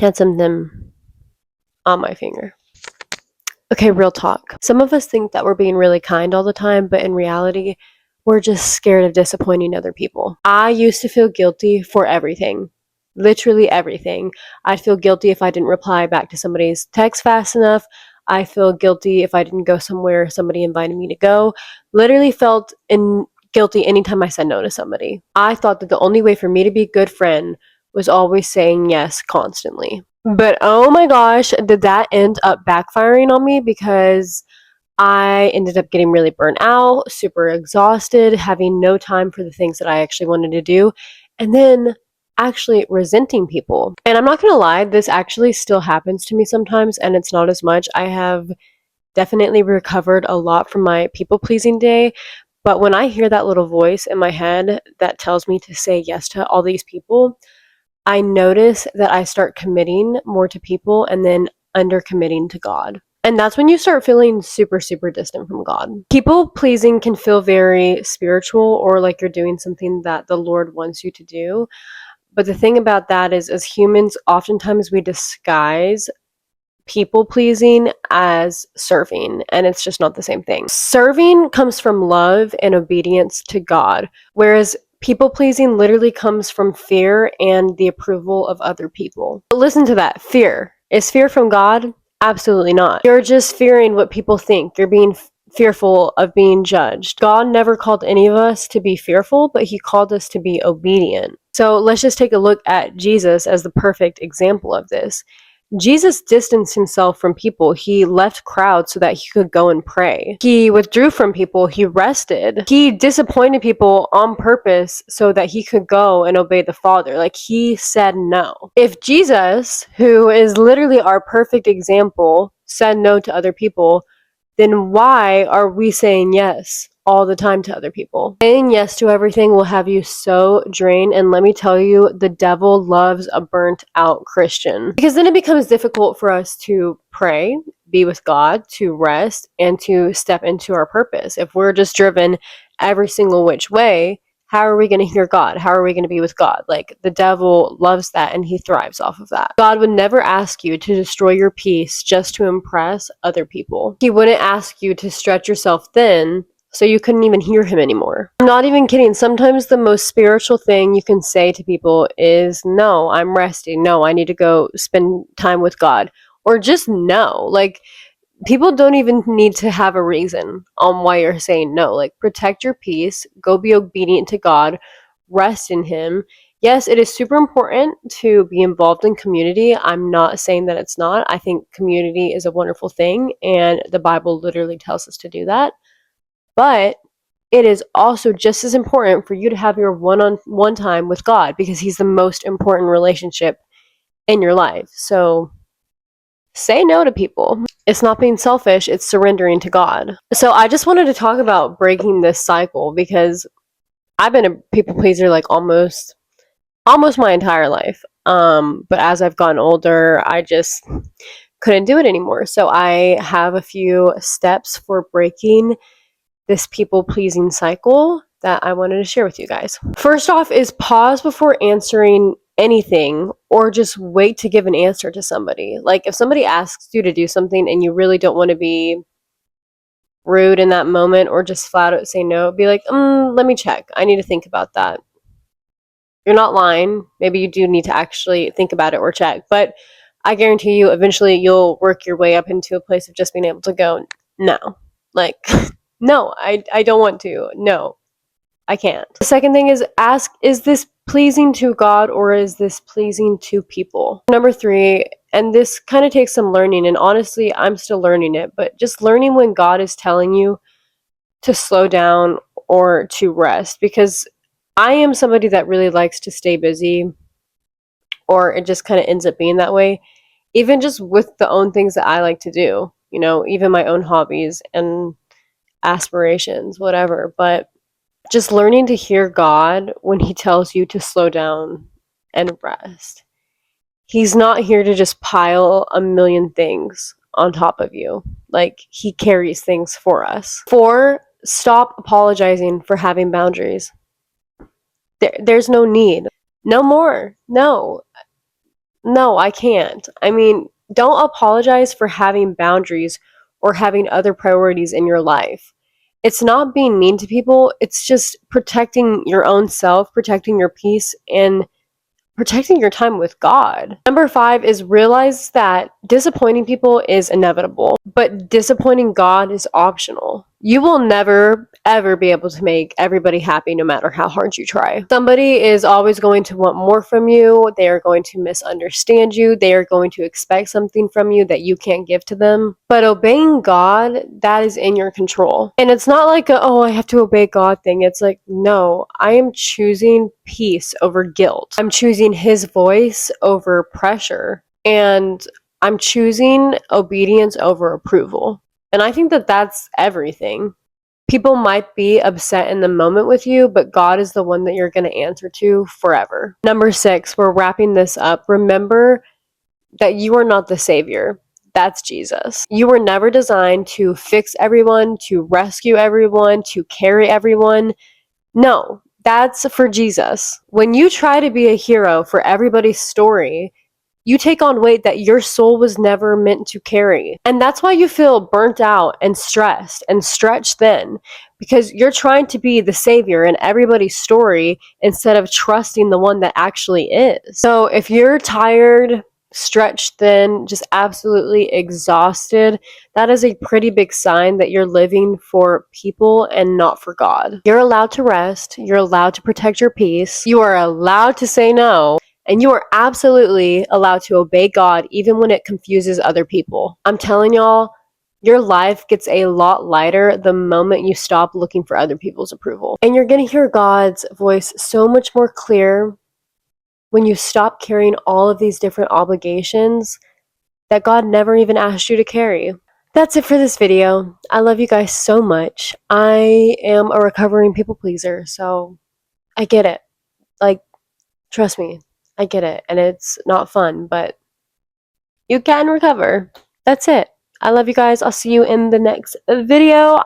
Had something on my finger. Okay, real talk. Some of us think that we're being really kind all the time, but in reality, we're just scared of disappointing other people. I used to feel guilty for everything. Literally everything. I'd feel guilty if I didn't reply back to somebody's text fast enough. I feel guilty if I didn't go somewhere somebody invited me to go. Literally felt guilty anytime I said no to somebody. I thought that the only way for me to be a good friend was always saying yes constantly. But oh my gosh, did that end up backfiring on me because I ended up getting really burnt out, super exhausted, having no time for the things that I actually wanted to do, and then actually resenting people. And I'm not gonna lie, this actually still happens to me sometimes, and it's not as much. I have definitely recovered a lot from my people pleasing day. But when I hear that little voice in my head that tells me to say yes to all these people, I notice that I start committing more to people and then under committing to God. And that's when you start feeling super, super distant from God. People pleasing can feel very spiritual or like you're doing something that the Lord wants you to do. But the thing about that is, as humans, oftentimes we disguise people pleasing as serving, and it's just not the same thing. Serving comes from love and obedience to God, whereas people pleasing literally comes from fear and the approval of other people. But listen to that fear. Is fear from God? Absolutely not. You're just fearing what people think. You're being fearful of being judged. God never called any of us to be fearful, but he called us to be obedient. So let's just take a look at Jesus as the perfect example of this. Jesus distanced himself from people. He left crowds so that he could go and pray. He withdrew from people. He rested. He disappointed people on purpose so that he could go and obey the Father. Like, he said no. If Jesus, who is literally our perfect example, said no to other people, then why are we saying yes all the time to other people? Saying yes to everything will have you so drained, and let me tell you, the devil loves a burnt out Christian. Because then it becomes difficult for us to pray, be with God, to rest, and to step into our purpose. If we're just driven every single which way, how are we going to hear God? How are we going to be with God? Like, the devil loves that and he thrives off of that. God would never ask you to destroy your peace just to impress other people. He wouldn't ask you to stretch yourself thin so you couldn't even hear him anymore. I'm not even kidding. Sometimes the most spiritual thing you can say to people is, no, I'm resting. No, I need to go spend time with God. Or just no. Like, people don't even need to have a reason on why you're saying no. Like, protect your peace, go be obedient to God, rest in him. Yes, it is super important to be involved in community. I'm not saying that it's not. I think community is a wonderful thing, and the Bible literally tells us to do that. But it is also just as important for you to have your one-on-one time with God, because he's the most important relationship in your life. So say no to people. It's not being selfish, it's surrendering to God. So I just wanted to talk about breaking this cycle, because I've been a people pleaser like almost my entire life. But as I've gotten older, I just couldn't do it anymore. So I have a few steps for breaking this people pleasing cycle that I wanted to share with you guys. First off is pause before answering anything, or just wait to give an answer to somebody. Like, if somebody asks you to do something and you really don't want to be rude in that moment or just flat out say no, be like, let me check. I need to think about that. You're not lying. Maybe you do need to actually think about it or check, but I guarantee you eventually you'll work your way up into a place of just being able to go, no. Like, no, I don't want to. No, I can't. The second thing is ask, is this pleasing to God or is this pleasing to people? Number 3, and this kind of takes some learning, and honestly, I'm still learning it, but just learning when God is telling you to slow down or to rest, because I am somebody that really likes to stay busy, or it just kind of ends up being that way, even just with the own things that I like to do, even my own hobbies and aspirations, whatever. But just learning to hear God when he tells you to slow down and rest. He's not here to just pile a million things on top of you. Like, he carries things for us. 4, stop apologizing for having boundaries. There's no need. No more. No. No, I can't. I mean, don't apologize for having boundaries or having other priorities in your life. It's not being mean to people, it's just protecting your own self, protecting your peace, and protecting your time with God. Number 5 is realize that disappointing people is inevitable, but disappointing God is optional. You will never, ever be able to make everybody happy no matter how hard you try. Somebody is always going to want more from you. They are going to misunderstand you. They are going to expect something from you that you can't give to them. But obeying God, that is in your control. And it's not like a, oh, I have to obey God thing. It's like, no, I am choosing peace over guilt. I'm choosing His voice over pressure. And I'm choosing obedience over approval. And I think that that's everything. People might be upset in the moment with you, but God is the one that you're going to answer to forever. Number 6, we're wrapping this up. Remember that you are not the savior. That's Jesus. You were never designed to fix everyone, to rescue everyone, to carry everyone. No, that's for Jesus. When you try to be a hero for everybody's story, you take on weight that your soul was never meant to carry. And that's why you feel burnt out and stressed and stretched thin, because you're trying to be the savior in everybody's story instead of trusting the one that actually is. So if you're tired, stretched thin, just absolutely exhausted, that is a pretty big sign that you're living for people and not for God. You're allowed to rest. You're allowed to protect your peace. You are allowed to say no. And you are absolutely allowed to obey God even when it confuses other people. I'm telling y'all, your life gets a lot lighter the moment you stop looking for other people's approval. And you're going to hear God's voice so much more clear when you stop carrying all of these different obligations that God never even asked you to carry. That's it for this video. I love you guys so much. I am a recovering people pleaser, so I get it. Like, trust me, I get it. And it's not fun, but you can recover. That's it. I love you guys. I'll see you in the next video.